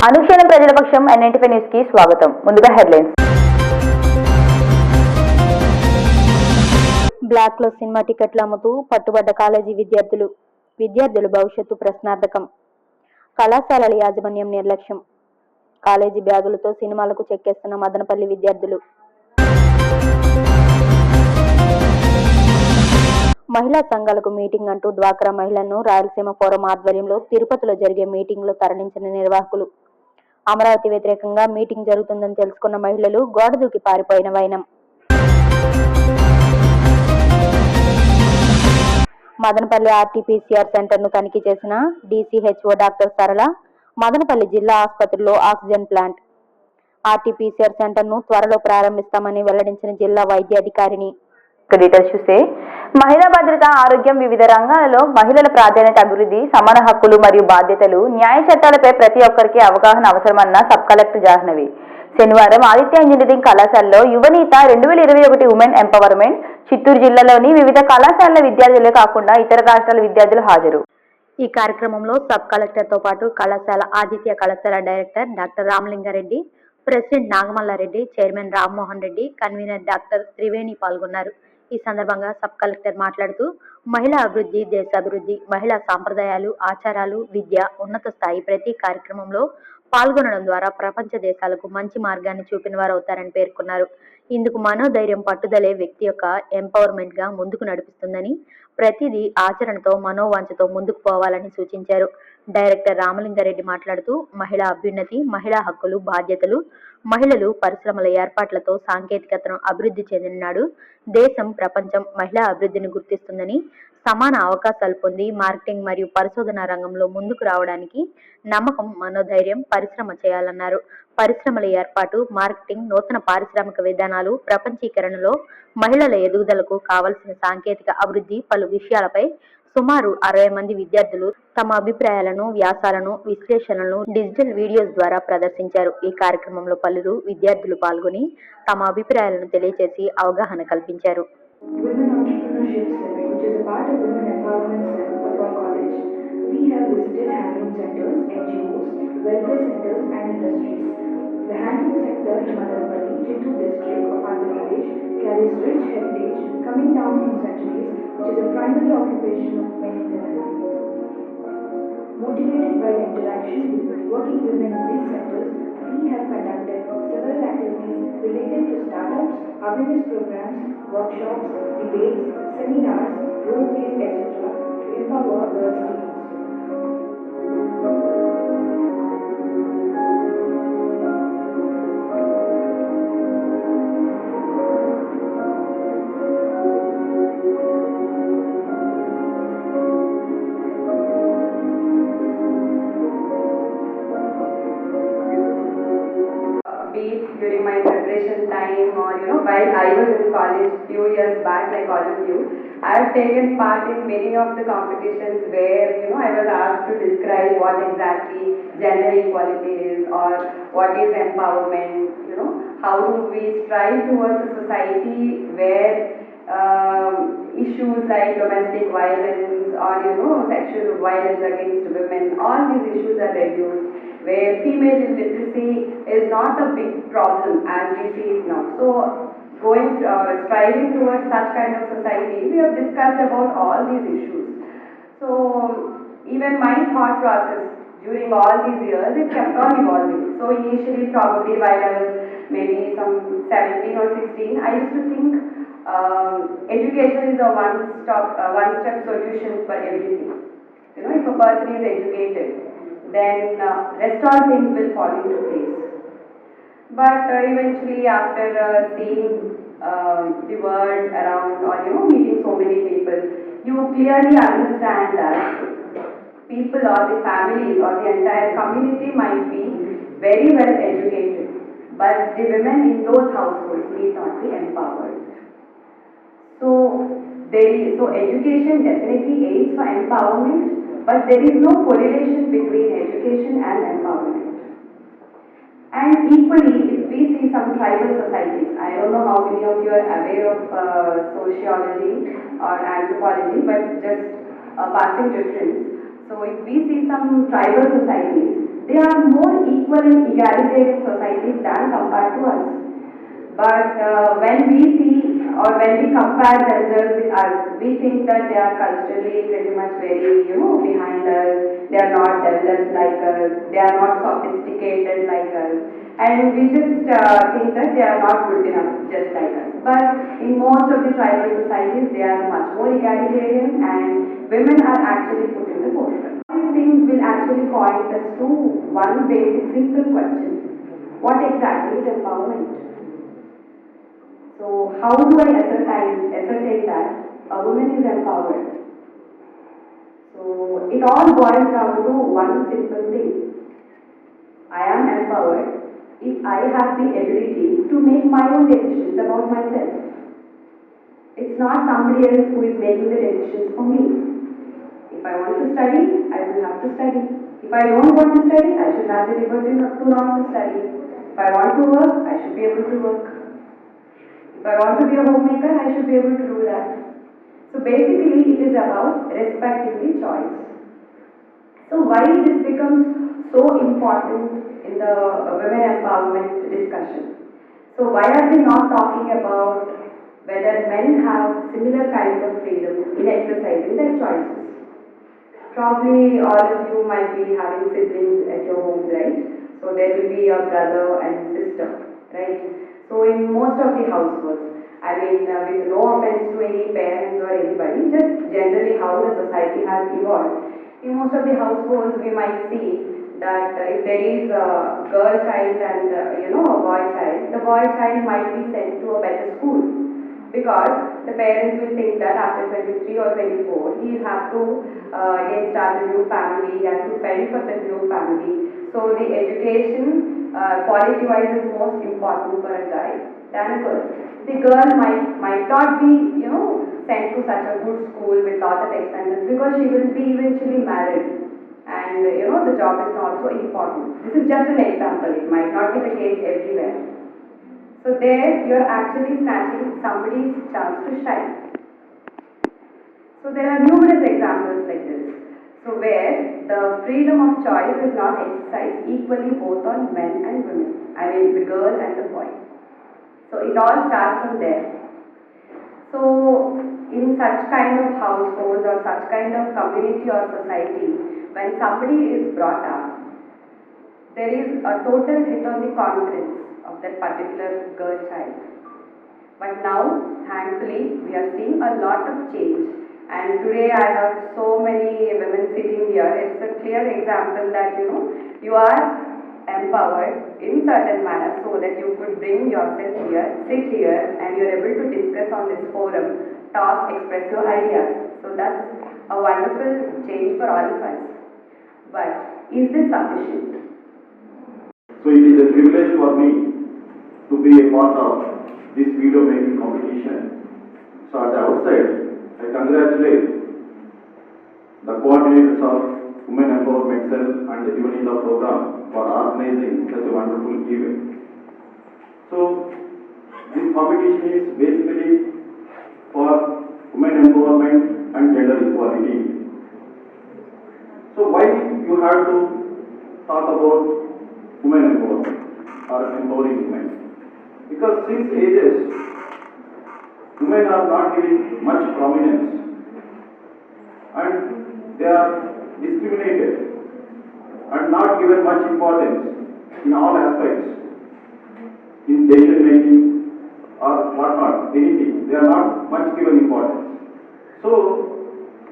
అనుక్షణం ప్రజల పక్షం N95 news కి స్వాగతం. ముందుగా హెడ్లైన్స్. బ్లాక్ లో సినిమా టికెట్లు అమ్ముతూ పట్టుబడ్డ కాలేజీ విద్యార్థుల భవిష్యత్తు ప్రశ్నార్థకం. కళాశాలల యాజమాన్యం నిర్లక్ష్యం. కాలేజీ బ్యాగులతో సినిమాలకు చెక్కేస్తున్న మదనపల్లి విద్యార్థులు. మహిళా సంఘాలకు మీటింగ్ అంటూ డ్వాక్రా మహిళలను రాయలసీమ ఫోరం ఆధ్వర్యంలో తిరుపతిలో జరిగే మీటింగ్లో తరలించిన నిర్వాహకులు. అమరావతి వ్యతిరేకంగా మీటింగ్ జరుగుతుందని తెలుసుకున్న మహిళలు గోడ దూకి పారిపోయిన వైనం. మదనపల్లి ఆర్టీపీసీఆర్ సెంటర్ను తనిఖీ చేసిన డీసీహెచ్ఓ డాక్టర్ సరళ. మదనపల్లి జిల్లా ఆసుపత్రిలో ఆక్సిజన్ ప్లాంట్. ఆర్టీపీసీఆర్ సెంటర్ను త్వరలో ప్రారంభిస్తామని వెల్లడించిన జిల్లా వైద్యాధికారిని. డీటెయిల్స్ చూస్తే, మహిళా భద్రత, ఆరోగ్యం, వివిధ రంగాలలో మహిళల ప్రాధాన్యత, అభివృద్ధి, సమాన హక్కులు మరియు బాధ్యతలు, న్యాయ చట్టాలపై ప్రతి ఒక్కరికి అవగాహన అవసరమన్న సబ్ కలెక్టర్ జాహ్నవి శనివారం ఆదిత్య ఇంజనీరింగ్ కళాశాలలో యువనీత 2021 ఉమెన్ ఎంపవర్మెంట్ చిత్తూరు జిల్లాలోని వివిధ కళాశాలల విద్యార్థులే కాకుండా ఇతర రాష్ట్రాల విద్యార్థులు హాజరు. ఈ కార్యక్రమంలో సబ్ కలెక్టర్తో పాటు కళాశాల ఆదిత్య కళాశాల director doctor Ramalingareddy, president Nagamallareddy, chairman Rammohan Reddy, convener doctor Triveni పాల్గొన్నారు. ఈ సందర్భంగా సబ్ కలెక్టర్ మాట్లాడుతూ, మహిళా అభివృద్ధి దేశాభివృద్ధి, మహిళా సాంప్రదాయాలు, ఆచారాలు, విద్య, ఉన్నత స్థాయి ప్రతి కార్యక్రమంలో పాల్గొనడం ద్వారా ప్రపంచ దేశాలకు మంచి మార్గాన్ని చూపిన వారు అవుతారని పేర్కొన్నారు. ఇందుకు మనోధైర్యం, పట్టుదలే వ్యక్తి యొక్క ఎంపవర్మెంట్ గా ముందుకు నడిపిస్తుందని, ప్రతిదీ ఆచరణతో మనోవాంఛతో ముందుకు పోవాలని సూచించారు. డైరెక్టర్ రామలింగారెడ్డి మాట్లాడుతూ, మహిళా అభ్యున్నతి, మహిళా హక్కులు, బాధ్యతలు, మహిళలు పరిశ్రమల ఏర్పాట్లతో సాంకేతికతను అభివృద్ధి చెందిన నాడు దేశం, ప్రపంచం మహిళా అభివృద్ధిని గుర్తిస్తుందని, సమాన అవకాశాలు పొంది మార్కెటింగ్ మరియు పరిశోధన రంగంలో ముందుకు రావడానికి నమ్మకం, మనోధైర్యం, పరిశ్రమ చేయాలన్నారు. పరిశ్రమల ఏర్పాటు, మార్కెటింగ్, నూతన పారిశ్రామిక విధానాలు, ప్రపంచీకరణలో మహిళల ఎదుగుదలకు కావలసిన సాంకేతిక అభివృద్ధి పలు విషయాలపై సుమారు 60 మంది విద్యార్థులు తమ అభిప్రాయాలను, వ్యాసాలను, విశ్లేషణలను డిజిటల్ వీడియోస్ ద్వారా ప్రదర్శించారు. ఈ కార్యక్రమంలో పలువురు విద్యార్థులు పాల్గొని తమ అభిప్రాయాలను తెలియజేసి అవగాహన కల్పించారు. The handloom sector in Madavanpalli, Chittoor district of Andhra Pradesh, carries rich heritage coming down from centuries, which is a primary occupation of many women. Motivated by the interaction with working women in these sectors, we have conducted several activities related to startups, awareness programs, workshops, debates, seminars, role plays, etc. to empower girls' teams. During my preparation time, or while I was in college few years back, like all of you, I have taken part in many of the competitions where I was asked to describe what exactly gender equality is, or what is empowerment. How do we strive towards a society where issues like domestic violence or sexual violence against women, all these issues are reduced, where female illiteracy is not a big problem as we see it now. So striving towards such kind of society, we have discussed about all these issues. So even my thought process during all these years, it kept on evolving. So initially, probably while I was maybe some 17 or 16, I used to think education is a one-step solution for everything. If a person is educated, then rest all things will fall into place. But eventually, after seeing the world around, or meeting so many people, you clearly understand that people or the families or the entire community might be very well educated, but the women in those households need not be empowered. So education definitely aids for empowerment, but there is no correlation between education and empowerment. And equally, if we see some tribal societies, I don't know how many of you are aware of sociology or anthropology, but just a passing reference. So if we see some tribal societies, they are more equal equal and egalitarian societies than compared to us. But when we see or when we compare themselves with us, we think that they are culturally pretty much very, behind us. They are not developed like us. They are not sophisticated like us. And we just think that they are not good enough just like us. But in most of the tribal societies, they are much more egalitarian and women are actually put in the forefront. These things will actually point us to one basic simple question. What exactly is empowerment? So how do I ascertain that a woman is empowered? So it all boils down to one simple thing. I am empowered if I have the ability to make my own decisions about myself. It's not somebody else who is making the decisions for me. If I want to study, I will have to study. If I don't want to study, I should have the liberty to not to study. If I want to work, I should be able to work. If I want to be a homemaker, I should be able to do that. So basically, it is about respecting the choice. So why this becomes so important in the women empowerment discussion? So why are we not talking about whether men have similar kind of freedom in exercising their choices? Probably all of you might be having siblings at your homes, right? So there will be a brother and sister, right? So in most of the households, with no offense to any parents or anybody, just generally how the society has evolved. In most of the households, we might see that if there is a girl child and a boy child, the boy child might be sent to a better school because the parents will think that after 23 or 24, he will have to again start a new family, he has to fend for the new family. So the education quality-wise is most important for a guy than a girl. The girl might not be, sent to such a good school with lot of expenses because she will be eventually married. And the job is not so important. This is just an example. It might not be the case everywhere. So there you are actually snatching somebody's chance to shine. So there are numerous examples like this. So where the freedom of choice is not exercised equally both on men and women. The girl and the boy. So it all starts from there. So in such kind of households or such kind of community or society, when somebody is brought up, there is a total hit on the confidence of that particular girl child. But now, thankfully, we are seeing a lot of change. And today I have so many women sitting here. It's a clear example that, you are empowered in certain manner so that you could bring yourself here, sit here, and you're able to discuss on this forum, talk, express your ideas. So that's a wonderful change for all of us. But is this sufficient? So it is a privilege for me to be a part of this video making competition. So at the outset, I congratulate the coordinators of Women Empowerment Cell and the UNITA program for organizing such a wonderful event. So this competition is basically for women empowerment and gender equality. So why you have to talk about women empowerment or empowering women? Because since ages, women are not given much prominence and they are discriminated and not given much importance in all aspects, in decision making or whatnot, anything. They are not much given importance. So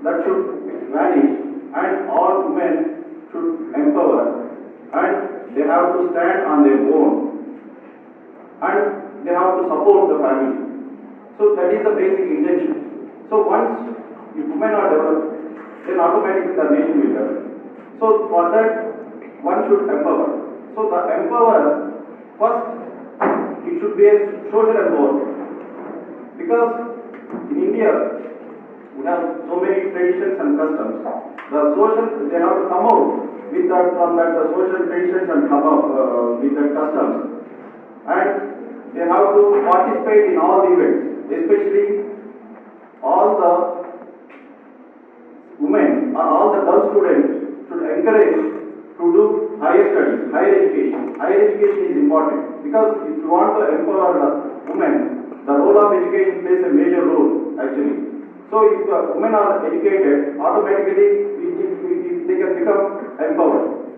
that should vanish and all women should empower and they have to stand on their own and they have to support the family. So that is the basic intention. So once if women are developed, then automatically the nation will develop. So for that, one should empower. So the empower, first, it should be a social empowerment. Because in India, we have so many traditions and customs. They have to come out with that from that social traditions and come up with that customs. And they have to participate in all the events, especially all the women or all the girl students should encourage to do higher studies, higher education. important because if you want to empower women, the role of education plays a major role actually. So if women are educated, automatically they can become empowered.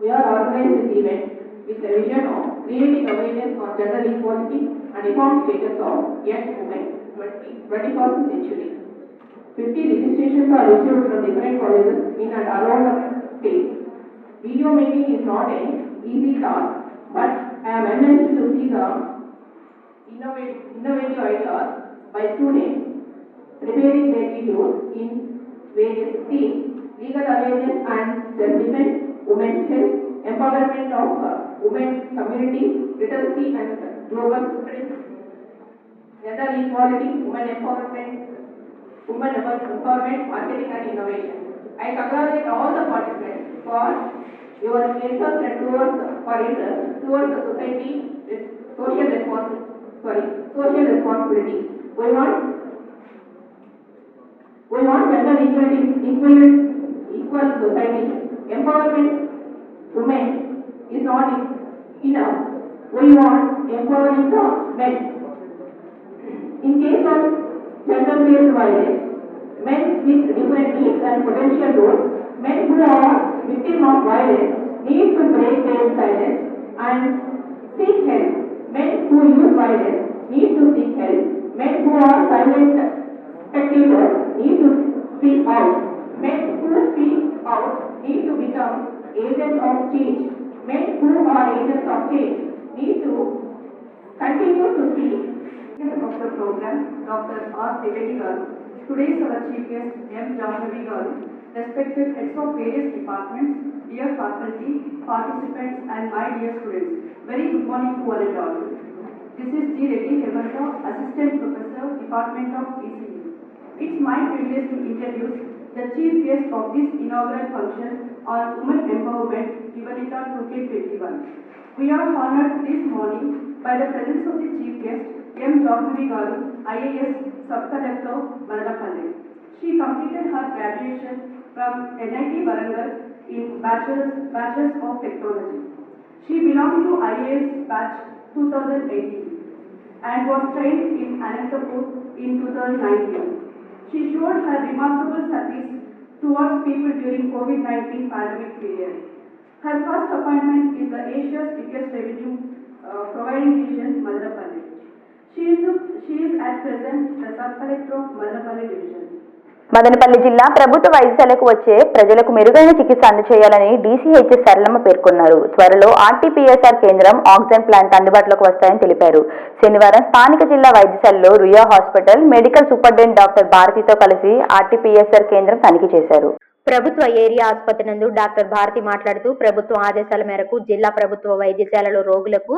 We are organizing this event with the vision of creating awareness on gender equality and economic status of young women 21st century. 50 registrations are received from different colleges in and around the state. Video making is not an easy task, but I am amazed to see the innovative ideas by students preparing their videos in various themes: legal awareness and self-defense, women's health, empowerment of women's community, literacy and global trends, gender equality, women empowerment, marketing and innovation. I congratulate all the participants for your interest and towards the society social responsibility. We want gender equality, equal society. Empowerment women is not enough. We want empowering the men. In case of gender-based violence, men with different needs and potential roles, men who are victims of violence need to break their silence and seek help. Men who use violence need to seek help. Men who are silent spectators need to speak out. Men who speak out need to become agents of change. Men who are agents of change need to continue to speak. Of the program, Dr. R. Devedi Garu. Today's our chief guest, M. Jahnavi Garu, respected heads of various departments, dear faculty, participants, and my dear students. Very good morning to all and all. This is G. Reddy Hemanta, Assistant Professor, Department of ECE. It's my privilege to introduce the chief guest of this inaugural function on women empowerment, Yagalara 2021. We are honored this morning by the presence of the chief guest, M. Jahnavi Garu, IAS Sub-Collector, Madanapalle. She completed her graduation from NIT Warangal in Bachelor's of Technology. She belongs to IAS batch 2018 and was trained in Anantapur in 2019. She showed her remarkable service towards people during COVID-19 pandemic period. Her first appointment is the Asia's biggest revenue providing division, Madanapalle. She is at present the Sub-Collector of Madanapalle Division. Madanapalle జిల్లా ప్రభుత్వ వైద్యశాలకు వచ్చే ప్రజలకు మెరుగైన చికిత్స అందజేయాలని DCH Saralamma పేర్కొన్నారు. త్వరలో ఆర్టీపీఎస్ఆర్ కేంద్రం, ఆక్సిజన్ ప్లాంట్ అందుబాటులోకి వస్తాయని తెలిపారు. శనివారం స్థానిక జిల్లా వైద్యశాలలో Ruya hospital medical superintendent doctor భారతితో కలిసి ఆర్టీపీఎస్ఆర్ కేంద్రం తనిఖీ చేశారు. ప్రభుత్వ ఏరియా ఆసుపత్రి నందు డాక్టర్ భారతి మాట్లాడుతూ ప్రభుత్వ ఆదేశాల మేరకు జిల్లా ప్రభుత్వ వైద్యశాలలో రోగులకు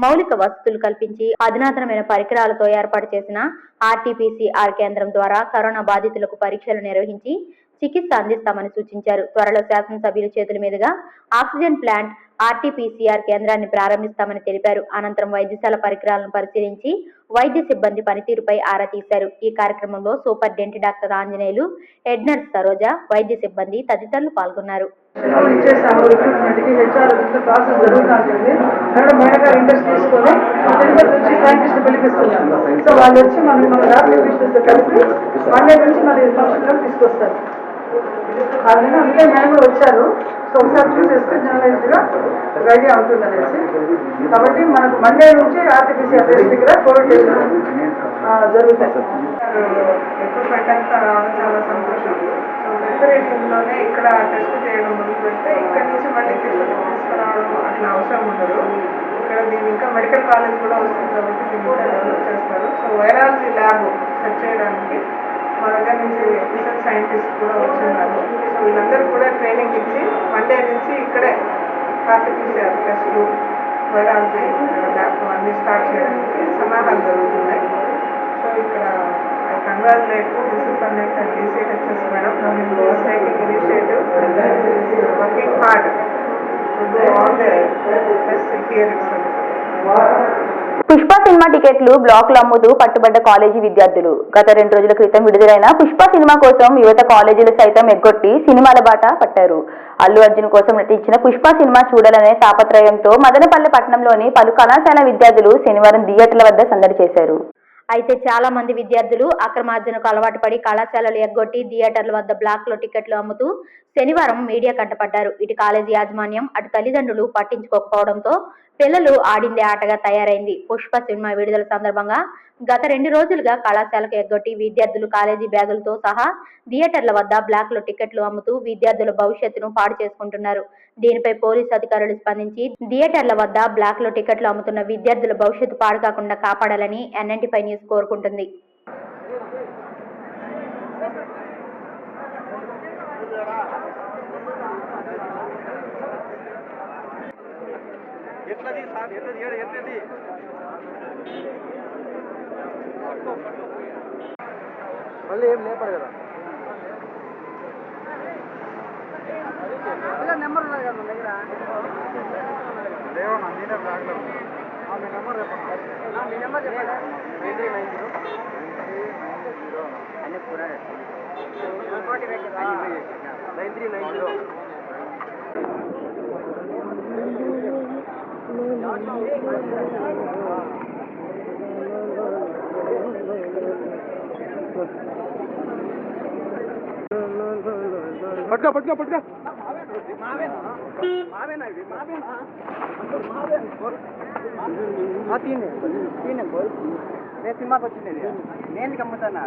మౌలిక వసతులు కల్పించి అధునాతనమైన పరికరాలతో ఏర్పాటు చేసిన ఆర్టీపీసీఆర్ కేంద్రం ద్వారా కరోనా బాధితులకు పరీక్షలు నిర్వహించి చికిత్స అందిస్తామని సూచించారు. త్వరలో శాసనసభ్యుల చేతుల మీదుగా ఆక్సిజన్ ప్లాంట్, ఆర్టీపీసీఆర్ కేంద్రాన్ని ప్రారంభిస్తామని తెలిపారు. అనంతరం వైద్యశాల పరికరాలను పరిశీలించి వైద్య సిబ్బంది పనితీరుపై ఆరా తీశారు. ఈ కార్యక్రమంలో superintendent doctor Anjaneyulu, head nurse Saroja, వైద్య సిబ్బంది తదితరులు పాల్గొన్నారు. అందుకే మేము కూడా వచ్చారు. సో ఒకసారి చూసేస్తే జర్నలైజ్డ్గా రెడీ అవుతుంది అనేసి. కాబట్టి మనకు మండే నుంచి ఆర్టీపీసీఆర్ టెస్ట్ దగ్గర కోవిడ్ టెస్ట్ జరుగుతాయి. ఎక్విప్మెంట్ అంతా రావడం చాలా సంతోషం. సో రిఫరెంట్లోనే ఇక్కడ టెస్ట్ చేయడం మొదలు పెడితే ఇక్కడ నుంచి మళ్ళీ తీసుకురావడం అట్లా అవసరం ఉండదు. ఇక్కడ దీని ఇంకా మెడికల్ కాలేజ్ కూడా వస్తుంది కాబట్టి దీన్ని కూడా డెవలప్ చేస్తారు. సో వైరాలజీ ల్యాబ్ సెట్ చేయడానికి మా దగ్గర నుంచి రీసెర్చ్ సైంటిస్ట్ కూడా వచ్చిన్నారు. సో వీళ్ళందరూ కూడా ట్రైనింగ్ ఇచ్చి మండే నుంచి ఇక్కడే ఆర్టీపీసీఆర్ టెస్టులు, వైరాలజీ ల్యాబ్ అన్నీ స్టార్ట్ చేయడానికి సన్నాహాలు జరుగుతున్నాయి. సో ఇక్కడ I congratulate the superintendent and DCHS madam for taking initiative and working hard to do all the test here itself. Pushpa cinema టికెట్లు బ్లాక్లు అమ్ముతూ పట్టుబడ్డ కాలేజీ విద్యార్థులు. గత 2 రోజుల క్రితం విడుదలైన పుష్ప సినిమా కోసం యువత కాలేజీలు సైతం ఎగ్గొట్టి సినిమాల బాట పట్టారు. అల్లు అర్జున్ కోసం నటించిన పుష్ప సినిమా చూడాలనే తాపత్రయంతో మదనపల్లె పట్టణంలోని పలు కళాశాల విద్యార్థులు శనివారం థియేటర్ల వద్ద సందడి చేశారు. అయితే చాలా మంది విద్యార్థులు అక్రమార్జనకు అలవాటు పడి కళాశాలలు ఎగ్గొట్టి థియేటర్ల వద్ద బ్లాక్లో టికెట్లు అమ్ముతూ శనివారం మీడియా కంటపడ్డారు. ఇటు కాలేజీ యాజమాన్యం అటు తల్లిదండ్రులు పట్టించుకోకపోవడంతో పిల్లలు ఆడిందే ఆటగా తయారైంది. పుష్ప సినిమా విడుదల సందర్భంగా గత 2 రోజులుగా కళాశాలకు ఎగ్గొట్టి విద్యార్థులు కాలేజీ బ్యాగులతో సహా థియేటర్ల వద్ద బ్లాక్లో టికెట్లు అమ్ముతూ విద్యార్థుల భవిష్యత్తును పాడు చేసుకుంటున్నారు. దీనిపై పోలీసు అధికారులు స్పందించి థియేటర్ల వద్ద బ్లాక్లో టికెట్లు అమ్ముతున్న విద్యార్థుల భవిష్యత్తు పాడు కాకుండా కాపాడాలని N95 న్యూస్ కోరుకుంటుంది. మళ్ళీ ఏం లేపరు కదా నెంబర్ ఉన్నది కదా మన దగ్గర లేవన్నా నేనే బ్లాక్లో మీ నెంబర్ చెప్పండి మీ నెంబర్ చెప్పండి 9390 పట్టుకో పట్టుకో పట్టుకో తీనే బోల్ నేను సినిమాకి వచ్చింది నేను గమ్ముతానా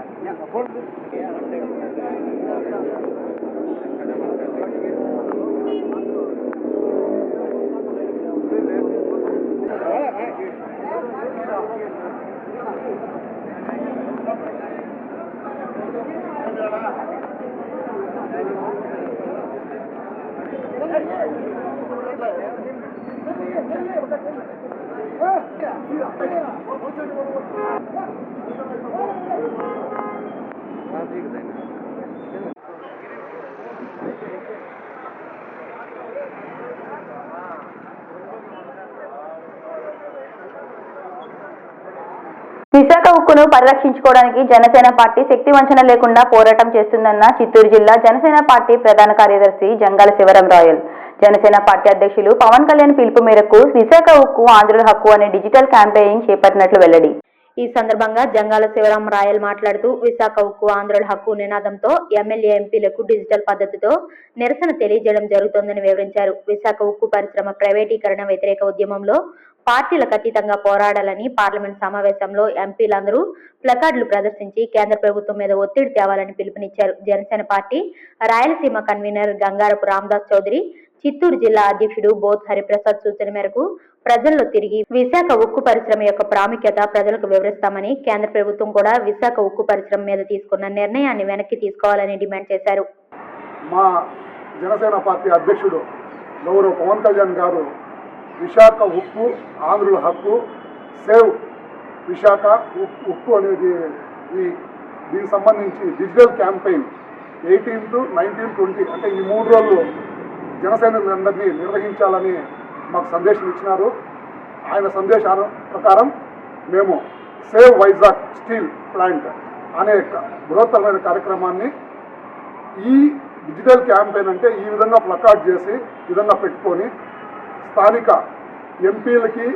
విశాఖ ఉక్కును పరిరక్షించుకోవడానికి జనసేన పార్టీ శక్తి వంచన లేకుండా పోరాటం చేస్తుందన్న చిత్తూరు జిల్లా జనసేన పార్టీ ప్రధాన కార్యదర్శి జంగాల శివరం రాయల్. జనసేన పార్టీ అధ్యక్షులు పవన్ కళ్యాణ్ పిలుపు మేరకు విశాఖ ఉక్కు ఆంధ్రుల హక్కు అనే డిజిటల్ క్యాంపెయిన్ చేపట్టినట్లు వెల్లడి. ఈ సందర్భంగా జంగాల శివరాం రాయల్ మాట్లాడుతూ విశాఖ ఉక్కు ఆంధ్రుల హక్కు నినాదంతో ఎమ్మెల్యే ఎంపీలకు డిజిటల్ పద్ధతితో నిరసన తెలియజేయడం జరుగుతోందని వివరించారు. విశాఖ ఉక్కు పరిశ్రమ ప్రైవేటీకరణ వ్యతిరేక ఉద్యమంలో పార్టీలకు అతీతంగా పోరాడాలని పార్లమెంట్ సమావేశంలో ఎంపీలందరూ ప్లకార్డులు ప్రదర్శించి కేంద్ర ప్రభుత్వం మీద ఒత్తిడి తేవాలని పిలుపునిచ్చారు. జనసేన పార్టీ రాయలసీమ కన్వీనర్ గంగారపు రామదాస్ చౌదరి, చిత్తూరు జిల్లా అధ్యక్షుడు బోత్ హరిప్రసాద్ సూచన మేరకు ప్రజల్లో తిరిగి విశాఖ ఉక్కు పరిశ్రమ యొక్క ప్రాముఖ్యత ప్రజలకు వివరిస్తామని, కేంద్ర ప్రభుత్వం కూడా విశాఖ ఉక్కు పరిశ్రమ మీద తీసుకున్న నిర్ణయాన్ని వెనక్కి తీసుకోవాలని డిమాండ్ చేశారు. మా జనసేన పార్టీ అధ్యక్షుడు గౌరవ పవన్ కళ్యాణ్ గారు విశాఖ ఉక్కు ఆంధ్రుల హక్కు సేవ్ విశాఖ ఉక్కు అనేది దీనికి సంబంధించి డిజిటల్ క్యాంపెయిన్ 18th, 19th, 20 అంటే ఈ 3 రోజులు జనసైనికులందరినీ నిర్వహించాలని మాకు సందేశం ఇచ్చినారు. ఆయన సందేశాల ప్రకారం మేము సేవ్ వైజాగ్ స్టీల్ ప్లాంట్ అనే బృహత్తరమైన కార్యక్రమాన్ని ఈ డిజిటల్ క్యాంపెయిన్ అంటే ఈ విధంగా ప్లకార్డ్ చేసి ఈ విధంగా పెట్టుకొని స్థానిక ఎంపీలకి,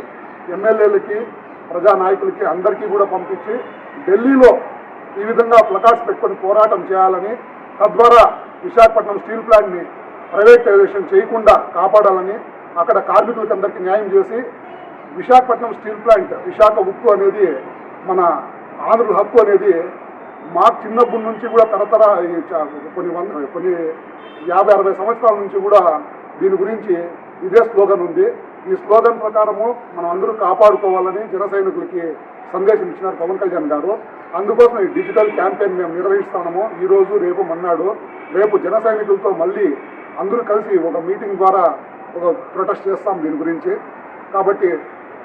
ఎమ్మెల్యేలకి, ప్రజానాయకులకి అందరికీ కూడా పంపించి ఢిల్లీలో ఈ విధంగా ప్లకార్డ్స్ పెట్టుకొని పోరాటం చేయాలని, తద్వారా విశాఖపట్నం స్టీల్ ప్లాంట్ని ప్రైవేటైజేషన్ చేయకుండా కాపాడాలని, అక్కడ కార్మికులకి అందరికీ న్యాయం చేసి విశాఖపట్నం స్టీల్ ప్లాంట్ విశాఖ ఉక్కు అనేది మన ఆంధ్రుల హక్కు అనేది మాకు చిన్నప్పటి నుంచి కూడా తరతర కొన్ని 50-60 సంవత్సరాల నుంచి కూడా దీని గురించి ఇదే స్లోగన్ ఉంది. ఈ స్లోగన్ ప్రకారము మనం అందరూ కాపాడుకోవాలని జన సైనికులకి సందేశం ఇచ్చినారు పవన్ కళ్యాణ్ గారు. అందుకోసం ఈ డిజిటల్ క్యాంపెయిన్ మేము నిర్వహిస్తున్నాము. ఈరోజు, రేపు, మన్నాడు. రేపు జన సైనికులతో మళ్ళీ అందరూ కలిసి ఒక మీటింగ్ ద్వారా ఒక ప్రొటెస్ట్ చేస్తాం దీని గురించి. కాబట్టి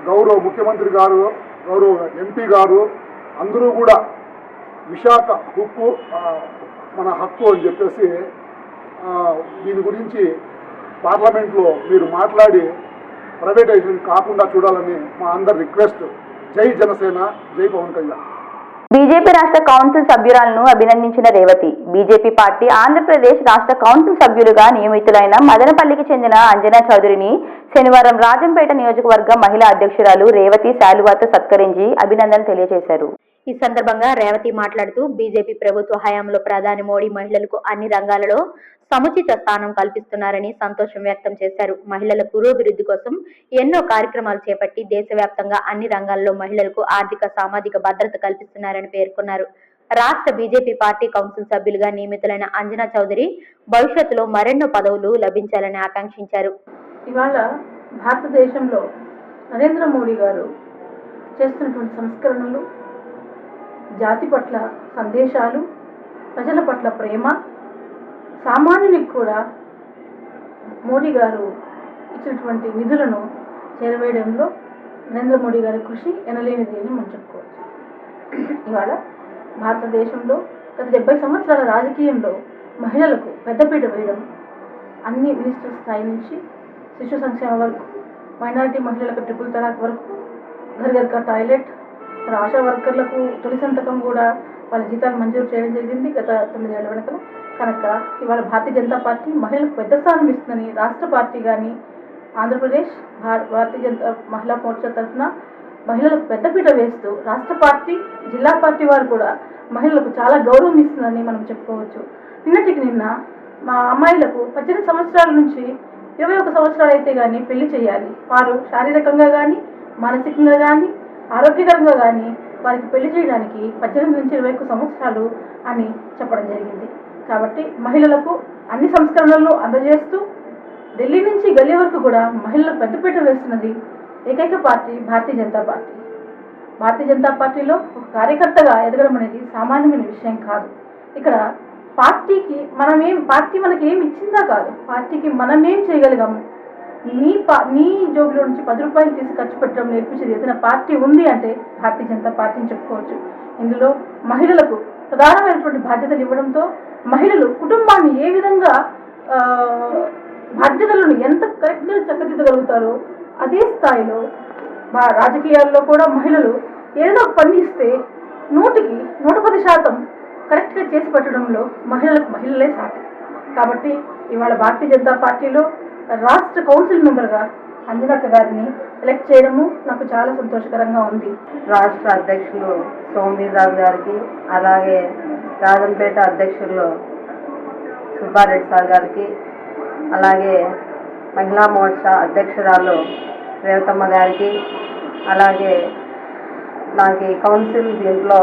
గౌరవ ముఖ్యమంత్రి గారు, గౌరవ ఎంపీ గారు అందరూ కూడా విశాఖ ఉక్కు మన హక్కు అని చెప్పేసి దీని గురించి పార్లమెంట్లో మీరు మాట్లాడి ప్రైవేటైజేషన్ కాకుండా చూడాలని మా అందరి రిక్వెస్ట్. జై జనసేన, జై పవన్ కళ్యాణ్. బీజేపీ రాష్ట్ర కౌన్సిల్ సభ్యురాలను అభినందించిన రేవతి. బీజేపీ పార్టీ ఆంధ్రప్రదేశ్ రాష్ట్ర కౌన్సిల్ సభ్యులుగా నియమితులైన మదనపల్లికి చెందిన అంజనా చౌదరిని శనివారం రాజంపేట నియోజకవర్గ మహిళా అధ్యక్షురాలు రేవతి శాలువాతో సత్కరించి అభినందనలు తెలియజేశారు. ఈ సందర్భంగా రేవతి మాట్లాడుతూ బీజేపీ ప్రభుత్వ హయాంలో ప్రధాని మోడీ మహిళలకు అన్ని రంగాలలో సముచిత స్థానం కల్పిస్తున్నారని సంతోషం వ్యక్తం చేశారు. మహిళల పురోభివృద్ధి కోసం ఎన్నో కార్యక్రమాలు చేపట్టి దేశవ్యాప్తంగా అన్ని రంగాల్లో మహిళలకు ఆర్థిక సామాజిక భద్రత కల్పిస్తున్నారని పేర్కొన్నారు. రాష్ట్ర బీజేపీ పార్టీ కౌన్సిల్ సభ్యులుగా నియమితులైన అంజనా చౌదరి భవిష్యత్తులో మరెన్నో పదవులు లభించాలని ఆకాంక్షించారు. ఇవాళ భారతదేశంలో నరేంద్ర మోడీ గారు చేస్తున్నటువంటి సంస్కరణలు, జాతి పట్ల సందేశాలు, ప్రజల పట్ల ప్రేమ, సామాన్యునికి కూడా మోడీ గారు ఇచ్చినటువంటి నిధులను చేరవేయడంలో నరేంద్ర మోడీ గారి కృషి ఎనలేనిది అని మనం చెప్పుకోవచ్చు. ఇవాళ భారతదేశంలో గత 70 సంవత్సరాల రాజకీయంలో మహిళలకు పెద్దపీట వేయడం, అన్ని మినిస్టర్ స్థాయి నుంచి శిశు సంక్షేమ వరకు, మైనారిటీ మహిళలకు ట్రిపుల్ తలాక్ వరకు, ఘర్ ఘర్ కా టాయిలెట్, ఆశా వర్కర్లకు తొలి సంతకం కూడా వాళ్ళ జీతాలు మంజూరు చేయడం జరిగింది గత 9 ఏళ్ల వెనుకల. కనుక ఇవాళ భారతీయ జనతా పార్టీ మహిళలకు పెద్ద స్థానం ఇస్తుందని రాష్ట్ర పార్టీ కానీ ఆంధ్రప్రదేశ్ భారతీయ జనతా మహిళా మోర్చా తరఫున మహిళలకు పెద్దపీట వేస్తూ రాష్ట్ర పార్టీ, జిల్లా పార్టీ వారు కూడా మహిళలకు చాలా గౌరవం ఇస్తుందని మనం చెప్పుకోవచ్చు. నిన్నటికి నిన్న మా అమ్మాయిలకు 18 సంవత్సరాల నుంచి 21 సంవత్సరాలు అయితే కానీ పెళ్లి చేయాలి, వారు శారీరకంగా కానీ మానసికంగా కానీ ఆరోగ్యకరంగా కానీ వారికి పెళ్లి చేయడానికి 18 నుంచి 21 సంవత్సరాలు అని చెప్పడం జరిగింది. కాబట్టి మహిళలకు అన్ని సంస్కరణలను అందజేస్తూ ఢిల్లీ నుంచి గల్లీ వరకు కూడా మహిళలకు పెద్దపీట వేస్తున్నది ఏకైక పార్టీ భారతీయ జనతా పార్టీ. భారతీయ జనతా పార్టీలో ఒక కార్యకర్తగా ఎదగడం అనేది సామాన్యమైన విషయం కాదు. ఇక్కడ పార్టీ మనకి ఏమి ఇచ్చిందా కాదు, పార్టీకి మనమేం చేయగలిగాము. నీ జోబులో నుంచి 10 రూపాయలు తీసి ఖర్చు పెట్టడం నేర్పించేది ఏదైనా పార్టీ ఉంది అంటే భారతీయ జనతా పార్టీని చెప్పుకోవచ్చు. ఇందులో మహిళలకు ప్రధానమైనటువంటి బాధ్యతలు ఇవ్వడంతో మహిళలు కుటుంబాన్ని ఏ విధంగా బాధ్యతలను ఎంత కరెక్ట్గా చక్కదిద్దగలుగుతారో అదే స్థాయిలో రాజకీయాల్లో కూడా మహిళలు ఏదైనా పని ఇస్తే 100కి 110% కరెక్ట్గా చేసి పెట్టడంలో మహిళలే సాటి. కాబట్టి ఇవాళ భారతీయ జనతా పార్టీలో రాష్ట్ర కౌన్సిల్ మెంబర్గా అంజనక్క గారిని ఎలక్ట్ చేయడము నాకు చాలా సంతోషకరంగా ఉంది. రాష్ట్ర అధ్యక్షులు సోమవీర్రాజు గారికి, అలాగే రాజంపేట అధ్యక్షులు సుబ్బారెడ్డి సార్ గారికి, అలాగే మహిళా మోర్చా అధ్యక్షురాలు రేవతమ్మ గారికి, అలాగే నాకు దీంట్లో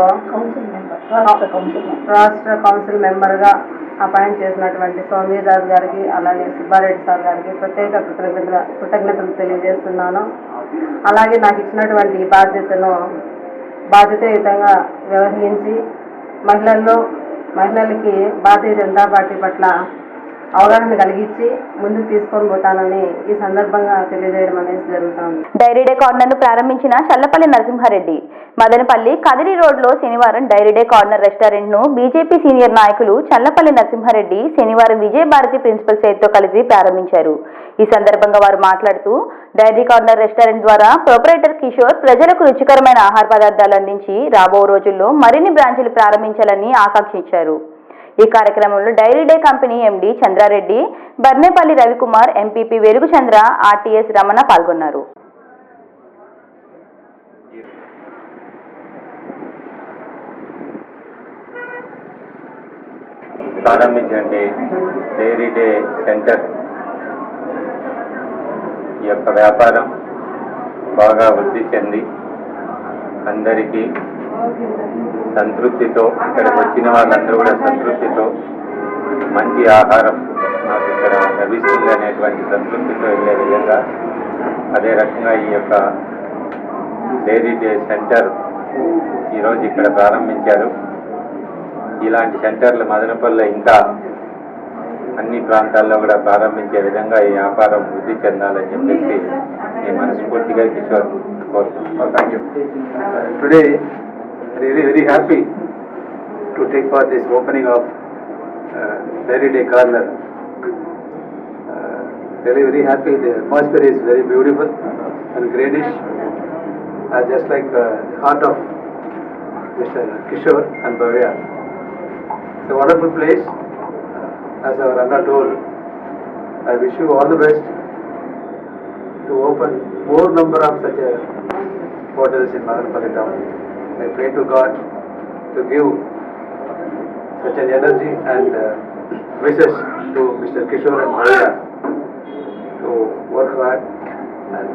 రాష్ట్ర కౌన్సిల్ మెంబర్గా అపాయింట్ చేసినటువంటి సోమవీర్రాజు గారికి, అలాగే సుబ్బారెడ్డి సార్ గారికి ప్రత్యేక కృతజ్ఞతలు తెలియజేస్తున్నాను. అలాగే నాకు ఇచ్చినటువంటి బాధ్యతాయుతంగా వ్యవహరించి మహిళలకి భారతీయ జనతా పార్టీ పట్ల అవగాహన కలిగించి ముందుకు తీసుకొని పోతానని ఈ సందర్భంగా తెలియజేయడం అనేది జరుగుతుంది. డైరీ డే కార్నర్ ను ప్రారంభించిన చల్లపల్లి నరసింహారెడ్డి. మదనపల్లి కదిరి రోడ్లో శనివారం డైరీ డే కార్నర్ రెస్టారెంట్ ను బీజేపీ సీనియర్ నాయకులు చల్లపల్లి నరసింహారెడ్డి శనివారం విజయభారతి ప్రిన్సిపల్ సేట్తో కలిసి ప్రారంభించారు. ఈ సందర్భంగా వారు మాట్లాడుతూ డైరీ కార్నర్ రెస్టారెంట్ ద్వారా ప్రొపరేటర్ కిషోర్ ప్రజలకు రుచికరమైన ఆహార పదార్థాలు అందించి రాబో రోజుల్లో మరిన్ని బ్రాంచీలు ప్రారంభించాలని ఆకాంక్షించారు. ఈ కార్యక్రమంలో dairy day company MD Chandrareddy, Barnepalli Ravikumar, MPP Veluguchandra, RTS Ramana పాల్గొన్నారు. ప్రారంభించండి డైరీ డే సెంటర్ ఈ యొక్క వ్యాపారం బాగా వృద్ధి చెంది అందరికీ సంతృప్తితో, ఇక్కడికి వచ్చిన వాళ్ళందరూ కూడా సంతృప్తితో మంచి ఆహారం మాకు ఇక్కడ లభిస్తుంది అనేటువంటి సంతృప్తితో వెళ్ళే విధంగా, అదే రకంగా ఈ యొక్క డైరీ డే సెంటర్ ఈరోజు ఇక్కడ ప్రారంభించారు. ఇలాంటి సెంటర్లు మదనపల్లిలో ఇంకా అన్ని ప్రాంతాల్లో కూడా ప్రారంభించే విధంగా ఈ వ్యాపారం వృద్ధి చెందాలని చెప్పేసి నేను మనస్ఫూర్తిగా కిషోర్ కోరుతున్నాను. Thank you. Today, really very happy to take part this opening of Dairy Day Corner. Really very happy. The atmosphere is very beautiful and greenish. just like the heart of Mr. Kishore and Bhavya. It's a wonderful place. As our Anna told, I wish you all the best to open more number of such hotels in Madanapalli town. I pray to God to give such an energy and wishes to Mr. Kishore and Bhavya to work hard and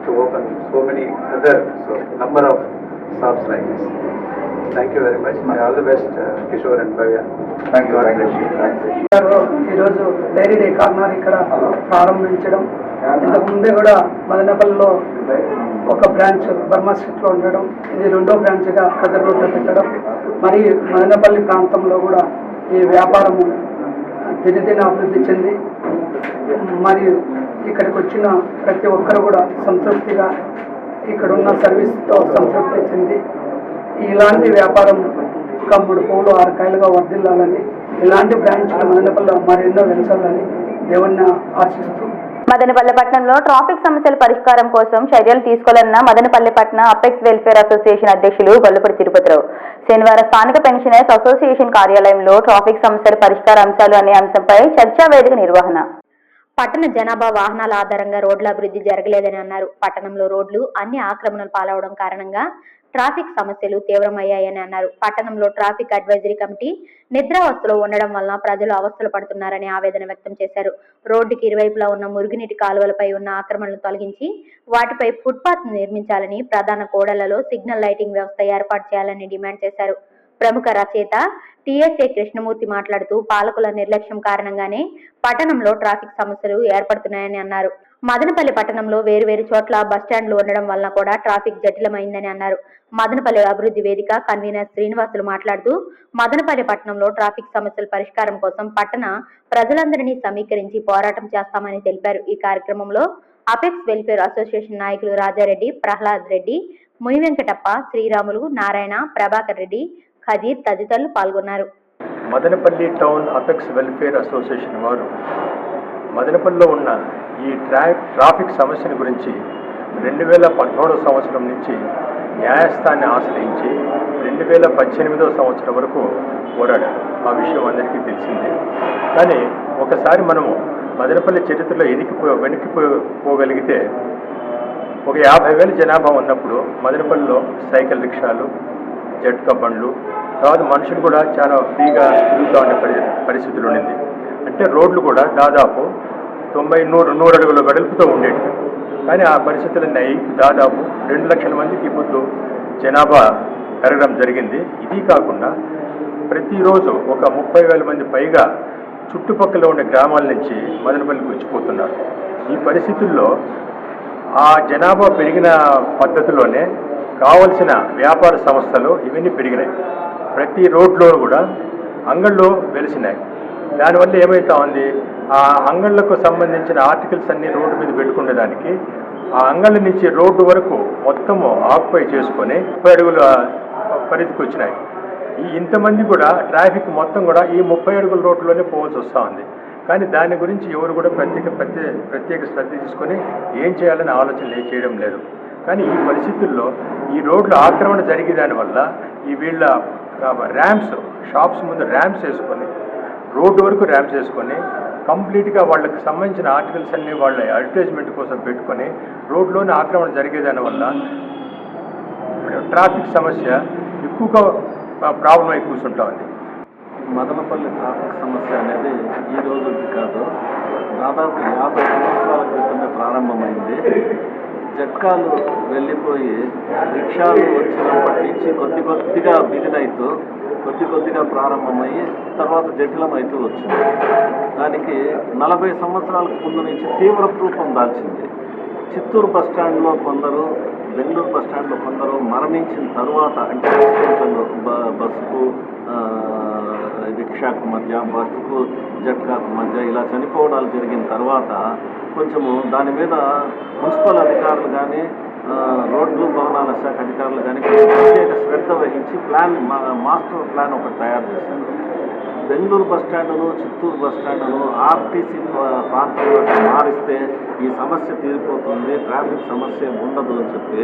to open so many other number of shops like this. Thank you very much. All the best, Kishore and Bhavya. Thank you. ఈరోజు dairy day corner ఇక్కడ ప్రారంభించడం, ఇంతకుముందే కూడా మదనపల్లిలో ఒక branch Burma స్ట్రీట్లో ఉండడం, ఇది రెండో బ్రాంచ్గా కదర్ రోడ్లో పెట్టడం, మరి మదనపల్లి ప్రాంతంలో కూడా ఈ వ్యాపారము దినదిన అభివృద్ధి చెంది మరియు ఇక్కడికి వచ్చిన ప్రతి ఒక్కరు కూడా సంతృప్తిగా ఇక్కడున్న సర్వీస్తో సంతృప్తి చెంది ఇలాంటి వ్యాపారం ఇంకా 3 పూలు 6 కాయలుగా వర్ధిల్లాలని, ఇలాంటి బ్రాంచ్లు మదనపల్లిలో మరెన్నో వెలసాలని దేవుణ్ణి ఆశిస్తూ మదనపల్లి పట్టణంలో ట్రాఫిక్ సమస్యల పరిష్కారం కోసం చర్యలు తీసుకోవాలన్న మదనపల్లి పట్టణ అపెక్స్ వెల్ఫేర్ అసోసియేషన్ అధ్యక్షులు గొల్లపూడి తిరుపతిరావు శనివారం స్థానిక పెన్షనర్స్ అసోసియేషన్ కార్యాలయంలో ట్రాఫిక్ సమస్యల పరిష్కార అంశాలు అనే అంశంపై చర్చా వేదిక నిర్వహణ. పట్టణ జనాభా వాహనాల ఆధారంగా రోడ్ల అభివృద్ధి జరగలేదని అన్నారు. పట్టణంలో రోడ్లు అన్ని ఆక్రమణలు పాలవడం కారణంగా ట్రాఫిక్ సమస్యలు తీవ్రమయ్యాయని అన్నారు. పట్టణంలో ట్రాఫిక్ అడ్వైజరీ కమిటీ నిద్రావస్థలో ఉండడం వలన ప్రజలు అవస్థలు పడుతున్నారని ఆవేదన వ్యక్తం చేశారు. రోడ్డుకి ఇరువైపులా ఉన్న మురుగునీటి కాలువలపై ఉన్న ఆక్రమణలు తొలగించి వాటిపై ఫుట్పాత్ నిర్మించాలని, ప్రధాన కూడళ్లలో సిగ్నల్ లైటింగ్ వ్యవస్థ ఏర్పాటు చేయాలని డిమాండ్ చేశారు. ప్రముఖ రచయిత టిఎస్ఏ కృష్ణమూర్తి మాట్లాడుతూ పాలకుల నిర్లక్ష్యం కారణంగానే పట్టణంలో ట్రాఫిక్ సమస్యలు ఏర్పడుతున్నాయని అన్నారు. మదనపల్లి పట్టణంలో వేరువేరు చోట్ల బస్టాండ్లు ఉండడం వల్ల కూడా ట్రాఫిక్ జటిలమైందని అన్నారు. మదనపల్లి అభివృద్ధి వేదిక కన్వీనర్ శ్రీనివాసులు మాట్లాడుతూ మదనపల్లి పట్టణంలో ట్రాఫిక్ సమస్యల పరిష్కారం కోసం పట్టణ ప్రజలందరినీ సమీకరించి పోరాటం చేస్తామని తెలిపారు. ఈ కార్యక్రమంలో అపెక్స్ వెల్ఫేర్ అసోసియేషన్ నాయకులు రాజారెడ్డి, ప్రహ్లాద్ రెడ్డి, ముని వెంకటప్ప, శ్రీరాములు, నారాయణ, ప్రభాకర్ రెడ్డి, ఖదీర్ తదితరులు పాల్గొన్నారు. Madanapalle town apex welfare association వారు మదనపల్లిలో ఉన్న ఈ ట్రాఫిక్ సమస్యల గురించి 2017 సంవత్సరం నుంచి న్యాయస్థానాన్ని ఆశ్రయించి 2018 సంవత్సరం వరకు పోరాడారు. ఆ విషయం అందరికీ తెలిసిందే. కానీ ఒకసారి మనము మదనపల్లి చరిత్రలో వెనక్కిపోగలిగితే ఒక 50,000 జనాభా ఉన్నప్పుడు మదనపల్లిలో సైకిల్ రిక్షాలు, జట్కా బండ్లు, తర్వాత మనుషులు కూడా చాలా ఫ్రీగా తిరుగుతూ ఉండే పరిస్థితులు ఉండింది. అంటే రోడ్లు కూడా దాదాపు 90-100 అడుగుల వెడల్పుతో ఉండేవి. కానీ ఆ పరిస్థితులన్నీ దాదాపు 2 లక్షల మందికి పొద్దు జనాభా పెరగడం జరిగింది. ఇది కాకుండా ప్రతిరోజు ఒక 30,000 మంది పైగా చుట్టుపక్కల ఉండే గ్రామాల నుంచి మదనపల్లికి వచ్చిపోతున్నారు. ఈ పరిస్థితుల్లో ఆ జనాభా పెరిగిన పద్ధతిలోనే కావలసిన వ్యాపార సంస్థలు ఇవన్నీ పెరిగినాయి. ప్రతి రోడ్లో కూడా అంగళ్ళు వెలిసినాయి. దానివల్ల ఏమవుతా ఉంది, ఆ అంగళ్లకు సంబంధించిన ఆర్టికల్స్ అన్ని రోడ్డు మీద పెట్టుకునేదానికి ఆ అంగళ్ళ నుంచి రోడ్డు వరకు మొత్తము ఆక్యుపై చేసుకొని 30 అడుగుల పరిధికి వచ్చినాయి. ఇంతమంది కూడా ట్రాఫిక్ మొత్తం కూడా ఈ 30 అడుగుల రోడ్లోనే పోవాల్సి వస్తూ ఉంది. కానీ దాని గురించి ఎవరు కూడా ప్రత్యేక శ్రద్ధ తీసుకొని ఏం చేయాలని ఆలోచన చేయడం లేదు. కానీ ఈ పరిస్థితుల్లో ఈ రోడ్ల ఆక్రమణ జరిగే దానివల్ల ఈ వీళ్ళ ర్యాంప్స్, షాప్స్ ముందు ర్యాంప్స్ వేసుకొని రోడ్డు వరకు ర్యాంప్స్ వేసుకొని కంప్లీట్గా వాళ్ళకి సంబంధించిన ఆర్టికల్స్ అన్నీ వాళ్ళ అడ్వర్టైజ్మెంట్ కోసం పెట్టుకొని రోడ్లోనే ఆక్రమణ జరిగేదానివల్ల ట్రాఫిక్ సమస్య ఎక్కువగా ప్రాబ్లం అయి కూర్చుంటా ఉంది. మదనపల్లి ట్రాఫిక్ సమస్య అనేది ఈ రోజు కాదు, దాదాపు 50 సంవత్సరాల క్రితమే ప్రారంభమైంది. జట్కాలు వెళ్ళిపోయి రిక్షాలు వచ్చినప్పటి నుంచి కొద్దిగా బిగినైతూ కొద్దిగా ప్రారంభమయ్యి తర్వాత జటిలమైతూ వచ్చింది. దానికి 40 సంవత్సరాలకు ముందు నుంచి తీవ్ర రూపం దాల్చింది. చిత్తూరు బస్టాండ్లో కొందరు, బెంగళూరు బస్టాండ్లో కొందరు మరణించిన తర్వాత, అంటే బస్సుకు రిక్షాకు మధ్య, బస్సుకు జట్కాకు మధ్య ఇలా చనిపోవడాలు జరిగిన తర్వాత కొంచెము దాని మీద మున్సిపల్ అధికారులు కానీ రోడ్లు భవనాల శాఖ అధికారులు కానీ ప్రత్యేక శ్రద్ధ వహించి మాస్టర్ ప్లాన్ ఒకటి తయారు చేశారు. బెంగళూరు బస్టాండును చిత్తూరు బస్టాండును ఆర్టీసీ ప్రాంతంలో మారిస్తే ఈ సమస్య తీరిపోతుంది, ట్రాఫిక్ సమస్య ఉండదు అని చెప్పి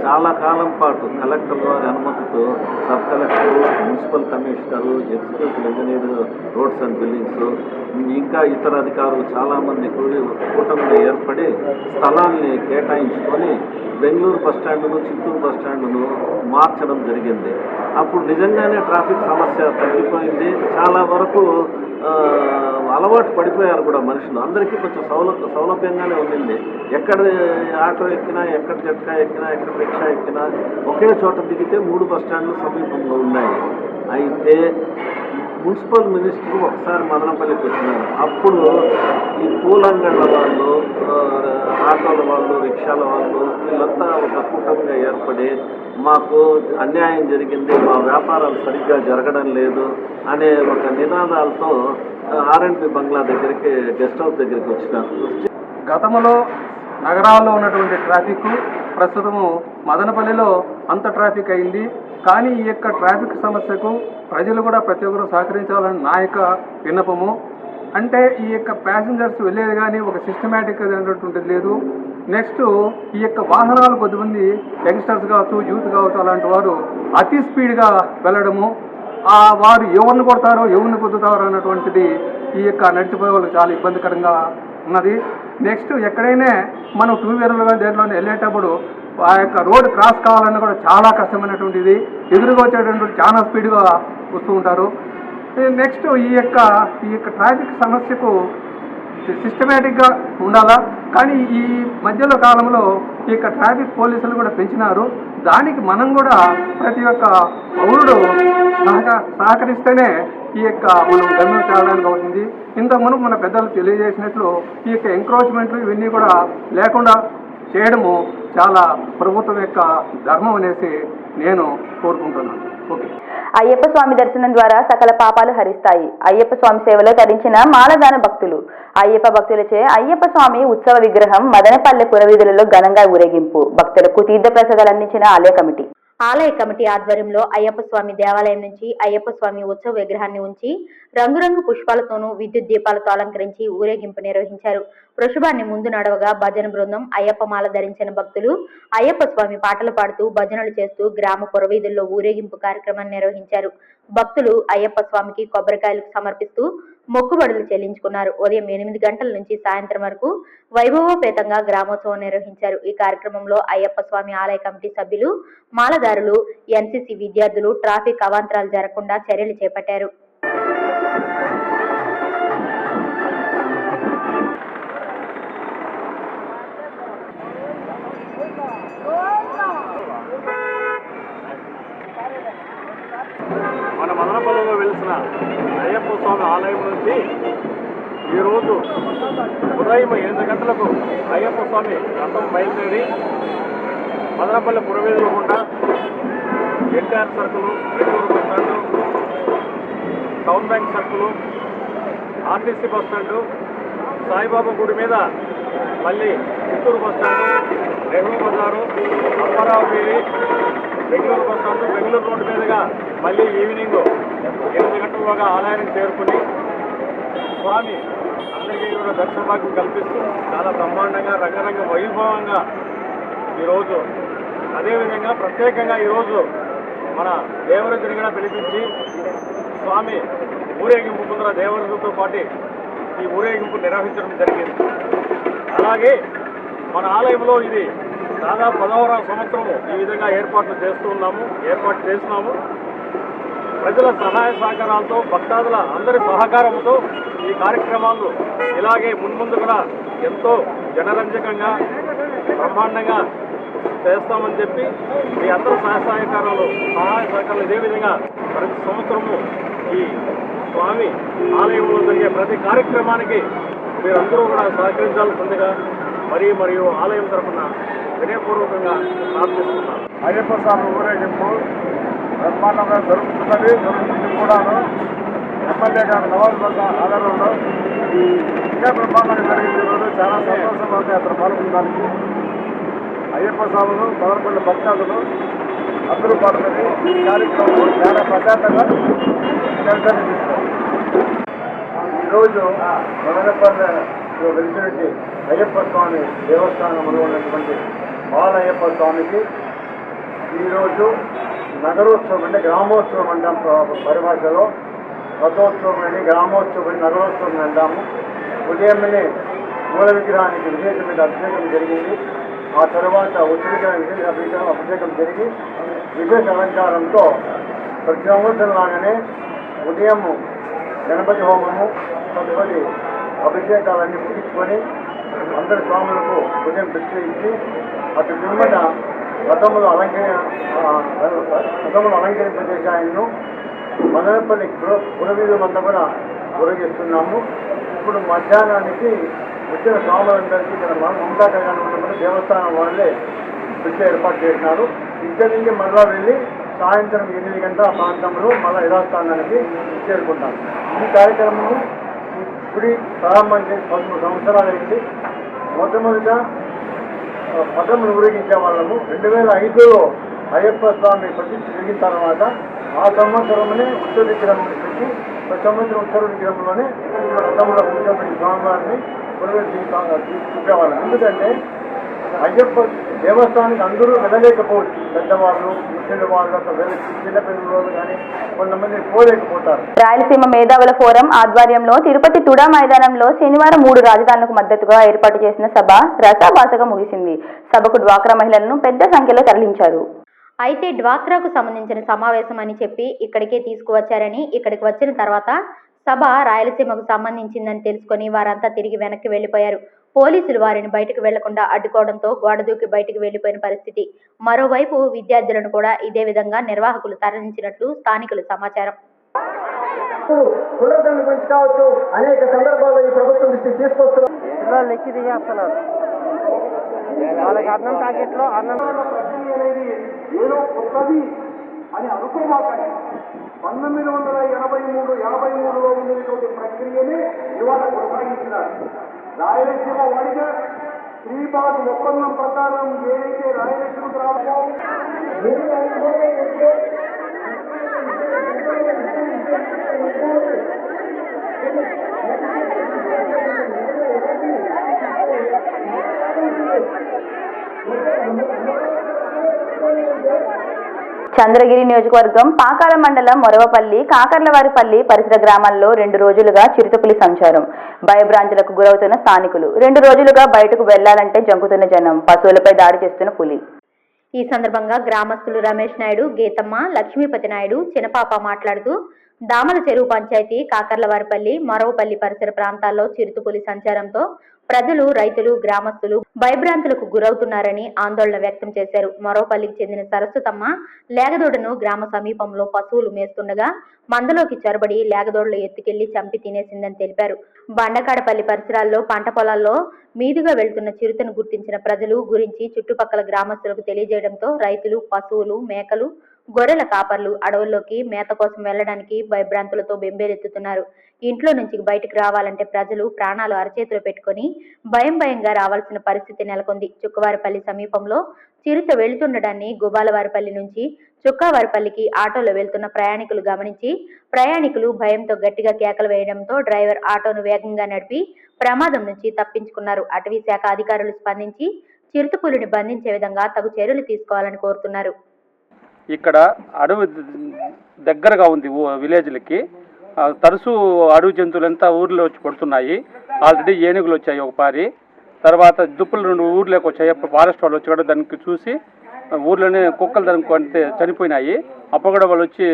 చాలా కాలం పాటు కలెక్టర్ వారి అనుమతితో sub collector, municipal commissioner, executive engineer roads and buildings ఇంకా ఇతర అధికారులు చాలామంది కూటమిగా ఏర్పడి స్థలాల్ని కేటాయించుకొని బెంగళూరు బస్టాండును చిత్తూరు బస్టాండును మార్చడం జరిగింది. అప్పుడు నిజంగానే ట్రాఫిక్ సమస్య తగ్గిపోయింది. చాలా వరకు అలవాటు పడిపోయారు కూడా మనుషులు. అందరికీ కొంచెం సౌలభ్యంగానే ఉండింది. ఎక్కడ ఆటో ఎక్కినా, ఎక్కడ జట్కా ఎక్కినా, ఎక్కడ రిక్షా ఎక్కినా ఒకే చోట దిగితే 3 బస్టాండ్లు సమీపంలో ఉన్నాయి. అయితే మున్సిపల్ మినిస్టర్ ఒకసారి మదనపల్లికి వచ్చినారు. అప్పుడు ఈ పూలంగళ్ళ వాళ్ళు, ఆటోల వాళ్ళు, రిక్షాల వాళ్ళు వీళ్ళంతా ఒక కూటమిగా ఏర్పడి మాకు అన్యాయం జరిగింది, మా వ్యాపారాలు సరిగ్గా జరగడం లేదు అనే ఒక నినాదాలతో ఆర్ఎండ్బి బంగ్లా దగ్గరికి, గెస్ట్ హౌస్ దగ్గరికి వచ్చినారు. గతంలో నగరాల్లో ఉన్నటువంటి ట్రాఫిక్ ప్రస్తుతము మదనపల్లిలో అంత ట్రాఫిక్ అయింది. కానీ ఈ యొక్క ట్రాఫిక్ సమస్యకు ప్రజలు కూడా ప్రతి ఒక్కరు సహకరించాలని నా యొక్క విన్నపము. అంటే ఈ యొక్క ప్యాసింజర్స్ వెళ్ళేది కానీ ఒక సిస్టమేటిక్ అనేటువంటిది లేదు. నెక్స్ట్ ఈ యొక్క వాహనాలు కొద్దిమంది యంగ్స్టర్స్ కావచ్చు, యూత్ కావచ్చు, అలాంటి వారు అతి స్పీడ్గా వెళ్ళడము, వారు ఎవరిని కొడతారో ఎవరిని పొద్దుతారో అన్నటువంటిది ఈ యొక్క నడిచిపోయే వాళ్ళకి చాలా ఇబ్బందికరంగా ఉన్నది. నెక్స్ట్ ఎక్కడైనా మనం 2 వీలర్లుగా దేంట్లో వెళ్ళేటప్పుడు ఆ యొక్క రోడ్ క్రాస్ కావాలన్నా కూడా చాలా కష్టమైనటువంటిది. ఎదురుగా వచ్చేటటువంటి చాలా స్పీడ్గా వస్తూ ఉంటారు. నెక్స్ట్ ఈ యొక్క ట్రాఫిక్ సమస్యకు సిస్టమేటిక్గా ఉండాలా. కానీ ఈ మధ్యలో కాలంలో ఈ యొక్క ట్రాఫిక్ పోలీసులు కూడా పెంచినారు. దానికి మనం కూడా ప్రతి ఒక్క పౌరుడు సహకరిస్తేనే ఈ యొక్క మనం గమ్యం చేరడానికి అవుతుంది. ఇంతకుముందు మన పెద్దలు తెలియజేసినట్లు ఈ యొక్క ఎంక్రోచ్మెంట్లు ఇవన్నీ కూడా లేకుండా చేయడము చాలా ప్రభుత్వం యొక్క ధర్మం అనేసి నేను కోరుకుంటున్నాను. ఓకే. అయ్యప్ప స్వామి దర్శనం ద్వారా సకల పాపాలు హరిస్తాయి. అయ్యప్ప స్వామి సేవలో తరించిన మాలదాన భక్తులు. అయ్యప్ప భక్తులచే అయ్యప్ప స్వామి ఉత్సవ విగ్రహం మదనపల్లె పురవీధులలో ఘనంగా ఊరేగింపు. భక్తులకు తీర్థ ప్రసాదాలు అందించిన ఆలయ కమిటీ ఆధ్వర్యంలో అయ్యప్ప స్వామి దేవాలయం నుంచి అయ్యప్ప స్వామి ఉత్సవ విగ్రహాన్ని ఉంచి రంగురంగు పుష్పాలతోనూ విద్యుత్ దీపాలతో అలంకరించి ఊరేగింపు నిర్వహించారు. వృషభాన్ని ముందు నడవగా భజన బృందం, అయ్యప్ప మాల ధరించిన భక్తులు అయ్యప్ప స్వామి పాటలు పాడుతూ భజనలు చేస్తూ గ్రామ పురవీధుల్లో ఊరేగింపు కార్యక్రమాన్ని నిర్వహించారు. భక్తులు అయ్యప్ప స్వామికి కొబ్బరికాయలు సమర్పిస్తూ మొక్కుబడులు చెల్లించుకున్నారు. ఉదయం 8 గంటల నుంచి సాయంత్రం వరకు వైభవోపేతంగా గ్రామోత్సవం నిర్వహించారు. ఈ కార్యక్రమంలో అయ్యప్ప స్వామి ఆలయ కమిటీ సభ్యులు, మాలదారులు, ఎన్సీసీ విద్యార్థులు ట్రాఫిక్ అవాంతరాలు జరగకుండా చర్యలు చేపట్టారు. మన మదనపల్లిలో వెలిసిన అయ్యప్ప స్వామి ఆలయం నుంచి ఈరోజు ఉదయం 8 గంటలకు అయ్యప్ప స్వామి రథం బయలుదేరి మదనపల్లి పురవీధుల గుండా NTR circle, Bengaluru bus stand, town bank circle, RTC bus stand, Saibaba గుడి మీద మళ్ళీ చిత్తూరు బస్టాండు, నెహ్రూ బజారు, అప్పారావు వీధి, బెంగళూరు బస్టాండు, బెంగళూరు రోడ్డు మీదుగా మళ్ళీ ఈవినింగ్ 8 గంటలుగా ఆలయానికి చేరుకుని స్వామి అందరికీ కూడా దర్శన భాగ్యం కల్పిస్తూ చాలా బ్రహ్మాండంగా, రంగరంగ వైభవంగా ఈరోజు, అదేవిధంగా ప్రత్యేకంగా ఈరోజు మన దేవరుద్రిని కూడా పిలిపించి స్వామి ఊరేగింపు ముందర దేవరుడితో పాటు ఈ ఊరేగింపు నిర్వహించడం జరిగింది. అలాగే మన ఆలయంలో ఇది దాదాపు 16వ సంవత్సరము ఈ విధంగా ఏర్పాటు చేస్తున్నాము. ప్రజల సహాయ సహకారాలతో, భక్తాదుల అందరి సహకారంతో ఈ కార్యక్రమాలు ఇలాగే మున్ముందు కూడా ఎంతో జనరంజకంగా, బ్రహ్మాండంగా చేస్తామని చెప్పి మీ అందరూ సహాయ సహకారాలు ఇదే విధంగా ప్రతి సంవత్సరము ఈ స్వామి ఆలయంలో జరిగే ప్రతి కార్యక్రమానికి మీరందరూ కూడా సహకరించాల్సిందిగా మరియు ఆలయం తరఫున వినయపూర్వకంగా ప్రార్థిస్తున్నాను. అయ్యప్ప స్వామి ఊరేగింపు బ్రహ్మాండంగా జరుగుతుంది కూడాను. ఎమ్మెల్యే గారు నవాజ్ బాషా ఆధారంలో ఇంకా బ్రహ్మాండంగా జరిగింది. ఈరోజు చాలా సంతోషంగా ఉంది అతను పాల్గొనడానికి. అయ్యప్ప స్వాములు, మదనపల్లి భక్తాదులు అందరూ పాల్గొని ఈ కార్యక్రమం చాలా ప్రశాంతంగా నిర్వహిస్తారు. ఈరోజు మదనపల్లెలో వెలిసినటువంటి అయ్యప్ప స్వామి దేవస్థానంలో ఉన్నటువంటి బాలయ్యప్ప స్వామికి ఈరోజు నగరోత్సవం అంటే గ్రామోత్సవం అంటాం పరిభాషలో, రథోత్సవం అని గ్రామోత్సవం అని నగరోత్సవం అంటాము. ఉదయమే మూల విగ్రహానికి విశేషమైన అభిషేకం జరిగింది. ఆ తర్వాత ఉత్తరీకరణ అభిషేకం జరిగి విశేష అలంకారంతో ప్రతి సంవత్సరం లాగానే ఉదయం గణపతి హోమము, తదుపరి అభిషేకాలన్నీ ముగించుకొని అందరి స్వాములకు ఉదయం భిక్ష ఇచ్చి అటు పిమ్మట రథములు అలంకరింపజేసి ఆయన్ను మదనపల్లి పురవీధులంతా కూడా ఊరేగిస్తున్నాము. ఇప్పుడు మధ్యాహ్నానికి వచ్చిన స్వాములందరికీ ఇక్కడ మమతా కళ్యాణం ఉన్నప్పుడు దేవస్థానం వాళ్ళే భిక్ష ఏర్పాటు చేసినారు. ఇక్కడి నుంచి మళ్ళా వెళ్ళి సాయంత్రం 8 గంటల ప్రాంతంలో మళ్ళా యథాస్థానానికి చేరుకుంటాం. ఈ కార్యక్రమం గుడి ప్రారంభం చేసి 13 సంవత్సరాలు అయింది. మొట్టమొదట పటములు ఊరేగించే వాళ్ళము 2005లో అయ్యప్ప స్వామి ప్రతిష్ఠ జరిగిన తర్వాత ఆ సంవత్సరంలోనే ఉత్తర విగ్రహం పెట్టి ప్రతి సంవత్సరం ఉత్తర విగ్రహంలోనే రథంలో కూర్చోబెట్టి స్వామివారిని చూపేవాళ్ళం. ఎందుకంటే అయ్యప్ప దేవస్థానానికి అందరూ వెళ్ళలేకపోవచ్చు. పెద్దవాళ్ళు, ముసలి వాళ్ళు, చిన్నపిల్లలు కానీ కొంతమంది పోలేకపోతారు. రాయలసీమ మేధావుల ఫోరం ఆధ్వర్యంలో తిరుపతి తుడా మైదానంలో శనివారం 3 రాజధానులకు మద్దతుగా ఏర్పాటు చేసిన సభ రసాభాసగా ముగిసింది. సభకు డ్వాక్రా మహిళలను పెద్ద సంఖ్యలో తరలించారు. అయితే డ్వాక్రాకు సంబంధించిన సమావేశం అని చెప్పి ఇక్కడికే తీసుకువచ్చారని, ఇక్కడికి వచ్చిన తర్వాత సభ రాయలసీమకు సంబంధించిందని తెలుసుకొని వారంతా తిరిగి వెనక్కి వెళ్లిపోయారు. పోలీసులు వారిని బయటకు వెళ్లకుండా అడ్డుకోవడంతో గోడ దూకి బయటకు వెళ్లిపోయిన పరిస్థితి. మరోవైపు విద్యార్థులను కూడా ఇదే విధంగా నిర్వాహకులు తరలించినట్లు స్థానికుల సమాచారం. పునరుద్ధరణ గురించి కావచ్చు అనేక సందర్భాల్లో ఈ ప్రభుత్వం దృష్టికి తీసుకొస్తున్నారు. లెక్కి దిగేస్తున్నారు. వాళ్ళకి అన్నం ప్యాకెట్లో అన్నం అనేది ఏదో కొత్తది అని అనుకోమాకండి. 1983లో ఉండేటువంటి ప్రక్రియనే ఇవాళ కొనసాగించినారు. రాయలసీమ వాడిగా శ్రీబాబు ఒప్పందం ప్రకారం ఏదైతే రాయలసీమకు రావాలో చంద్రగిరి నియోజకవర్గం పాకాల మండలం మొరవపల్లి, కాకర్లవారిపల్లి పరిసర గ్రామాల్లో 2 రోజులుగా చిరుతపులి సంచారం. భయభ్రాంతులకు గురవుతున్న స్థానికులు. 2 రోజులుగా బయటకు వెళ్లాలంటే జంకుతున్న జనం, పశువులపై దాడి చేస్తున్న పులి. ఈ సందర్భంగా గ్రామస్తులు రమేష్ నాయుడు, గీతమ్మ, లక్ష్మీపతి నాయుడు, చిన్నపాప మాట్లాడుతూ దామల చెరువు పంచాయతీ, కాకర్లవారిపల్లి, మొరవపల్లి పరిసర ప్రాంతాల్లో చిరుతపులి సంచారంతో ప్రజలు, రైతులు, గ్రామస్తులు భయభ్రాంతులకు గురవుతున్నారని ఆందోళన వ్యక్తం చేశారు. మొరవపల్లికి చెందిన సరస్వతమ్మ లేగదోడను గ్రామ సమీపంలో పశువులు మేస్తుండగా మందలోకి చొరబడి లేగదోడలు ఎత్తుకెళ్లి చంపి తినేసిందని తెలిపారు. బండకాడపల్లి పరిసరాల్లో పంట పొలాల్లో మీదుగా వెళ్తున్న చిరుతను గుర్తించిన ప్రజలు గురించి చుట్టుపక్కల గ్రామస్తులకు తెలియజేయడంతో రైతులు, పశువులు, మేకలు, గొర్రెల కాపర్లు అడవుల్లోకి మేత కోసం వెళ్లడానికి భయభ్రాంతులతో బెంబేలెత్తుతున్నారు. ఇంట్లో నుంచి బయటకు రావాలంటే ప్రజలు ప్రాణాలు అరచేతిలో పెట్టుకుని భయంగా రావాల్సిన పరిస్థితి నెలకొంది. చుక్కవారిపల్లి సమీపంలో చిరుత వెళుతుండడాన్ని గుబాలవారిపల్లి నుంచి చుక్కవారిపల్లికి ఆటోలో వెళ్తున్న ప్రయాణికులు గమనించి ప్రయాణికులు భయంతో గట్టిగా కేకలు వేయడంతో డ్రైవర్ ఆటోను వేగంగా నడిపి ప్రమాదం నుంచి తప్పించుకున్నారు. అటవీ శాఖ అధికారులు స్పందించి చిరుతపులిని బంధించే విధంగా తగు చర్యలు తీసుకోవాలని కోరుతున్నారు. ఇక్కడ అడవి దగ్గరగా ఉంది విలేజ్లకి. తరచూ అడవి జంతువులంతా ఊర్లో వచ్చి పడుతున్నాయి. ఆల్రెడీ ఏనుగులు వచ్చాయి ఒక పారి, తర్వాత దుప్పులు 2 ఊర్లోకి వచ్చాయి. ఫారెస్ట్ వాళ్ళు వచ్చి కూడా దానికి చూసి ఊర్లోనే కుక్కలు దానికి చనిపోయినాయి. అప్పుడు కూడా వాళ్ళు వచ్చి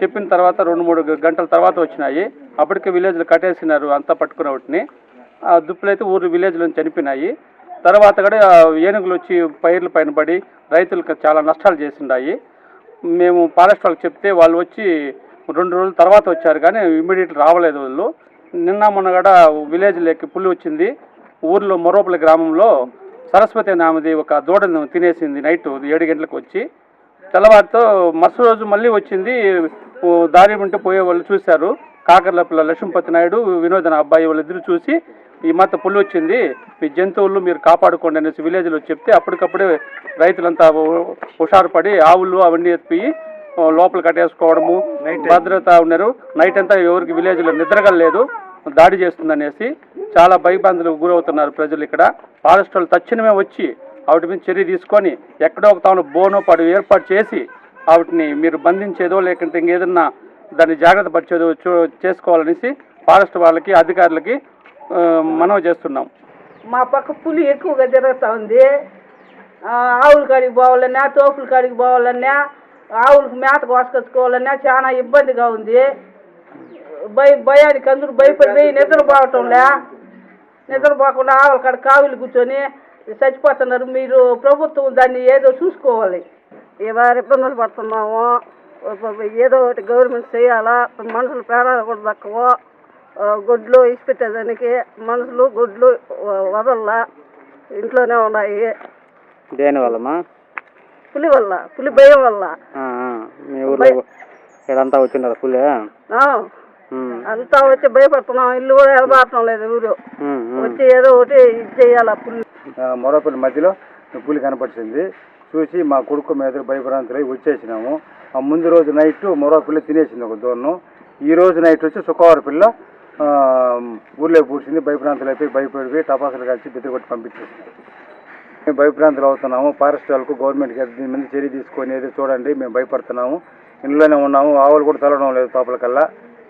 చెప్పిన తర్వాత 2-3 గంటల తర్వాత వచ్చినాయి. అప్పటికే విలేజ్లో కట్టేసినారు అంతా పట్టుకున్న వాటిని. ఆ దుప్పులు అయితే విలేజ్లో చనిపోయినాయి. తర్వాత కూడా ఏనుగులు వచ్చి పైర్ల పైన పడి రైతులకు చాలా నష్టాలు చేసిండాయి. మేము ఫారెస్ట్ వాళ్ళకి చెప్తే వాళ్ళు వచ్చి 2 రోజుల తర్వాత వచ్చారు, కానీ ఇమ్మీడియట్ రావలేదు వాళ్ళు. నిన్న మొన్న కూడా విలేజ్లోకి పులి వచ్చింది. ఊర్లో మొరవపల్లి గ్రామంలో సరస్వతి నామది ఒక దూడను తినేసింది. నైట్ 7 గంటలకు వచ్చి తెల్లవారితో మరుసటి రోజు మళ్ళీ వచ్చింది. దారి ఉంటే పోయే వాళ్ళు చూశారు. కాకర్లపల్లి లక్ష్మీపతి నాయుడు, వినోద్ అనే అబ్బాయి వాళ్ళిద్దరూ చూసి ఈ మాత్రం పులి వచ్చింది, మీ జంతువులు మీరు కాపాడుకోండి అనేసి విలేజ్లో చెప్తే అప్పటికప్పుడే రైతులంతా హుషారు పడి ఆవులు అవన్నీ ఎత్తి లోపల కట్టేసుకోవడము, భద్రత ఉన్నారు. నైట్ అంతా ఎవరికి విలేజ్లో నిద్రగలేదు. దాడి చేస్తుందనేసి చాలా భయభ్రాంతులకు గురవుతున్నారు ప్రజలు. ఇక్కడ ఫారెస్ట్ వాళ్ళు తక్షణమే వచ్చి వాటి మీద చర్య తీసుకొని ఎక్కడో ఒక తాను బోనో పడు ఏర్పాటు చేసి వాటిని మీరు బంధించేదో లేకుంటే ఇంకేదన్నా దాన్ని జాగ్రత్త పరిచేదో చేసుకోవాలనేసి ఫారెస్ట్ వాళ్ళకి అధికారులకి మనవి చేస్తున్నాం. మా పక్క పులి ఎక్కువగా జరుగుతూ ఉంది. ఆవుల కాడికి పోవాలన్నా, తోపుల కాడికి పోవాలన్నా, ఆవులకు మేత కోసుకొచ్చుకోవాలన్నా చాలా ఇబ్బందిగా ఉంది. భయానికి అందరూ భయపడి నిద్రపోవటంలే, నిద్రపోకుండా ఆవుల కాడ కావిలు కూర్చొని చచ్చిపోతున్నారు. మీరు ప్రభుత్వం దాన్ని ఏదో చూసుకోవాలి. ఎవరు ఇబ్బందులు పడుతున్నాము, ఏదో ఒకటి గవర్నమెంట్ చేయాలా. మనుషులు పేరాలు కూడా తక్కువ, గొడ్లు ఇసిపెట్టేదానికి మనుషులు గొడ్లు వదల్లా, ఇంట్లోనే ఉన్నాయి. దేనివల్లమ్మా? పులి వల్ల, పులి భయం వల్ల. మీ ఊర్లో ఇదంతా వచ్చినారా పులి? అంతా వచ్చి భయపడుతున్నాం. ఇల్లు కూడా ఎలబారటం లేదు. ఊరు వచ్చి ఏదో ఒకటి ఇది చేయాలా. పులి మరోపల్లి మధ్యలో పులి కనపడిచింది. చూసి మా కొడుకు మీద భయభ్రాంతులై వచ్చేసినాము. ఆ ముందు రోజు నైట్ మరో పిల్ల తినేసింది ఒక దూరం. ఈ రోజు నైట్ వచ్చి శుక్రవారం పిల్ల ఊర్లో పూడ్చింది. భయభ్రాంతులు అయిపోయి భయపడిపోయి టపాసులు కలిసి బెదిరి పంపించేసింది. మేము భయభ్రాంతులు అవుతున్నాము. ఫారెస్ట్ వాళ్ళకు గవర్నమెంట్కి దీని మీద చర్య తీసుకొని ఏదో చూడండి. మేము భయపడుతున్నాము, ఇంట్లోనే ఉన్నాము. ఆవులు కూడా తొలగడం లేదు లోపలికల్లా.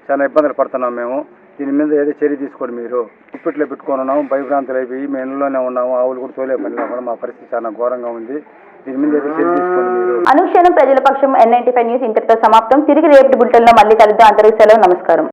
చాలా ఇబ్బందులు పడుతున్నాము మేము. దీని మీద ఏదో చర్య తీసుకోండి. మీరు ఇప్పట్లో పెట్టుకొని ఉన్నాము, భయభ్రాంతులు అయిపోయి మేము ఇంట్లోనే ఉన్నాము. ఆవులు కూడా తోలే పని లేకుండా మా పరిస్థితి చాలా ఘోరంగా ఉంది. దీని మీద ఏదో చర్య తీసుకోండి మీరు. అనుక్షణం ప్రజల పక్షం N95 న్యూస్ ఇంతటితో సమాప్తం. తిరిగి రేపటి బులెటిన్లో మళ్ళీ కలుద్దాం. అందరికీ సెలవు. నమస్కారం.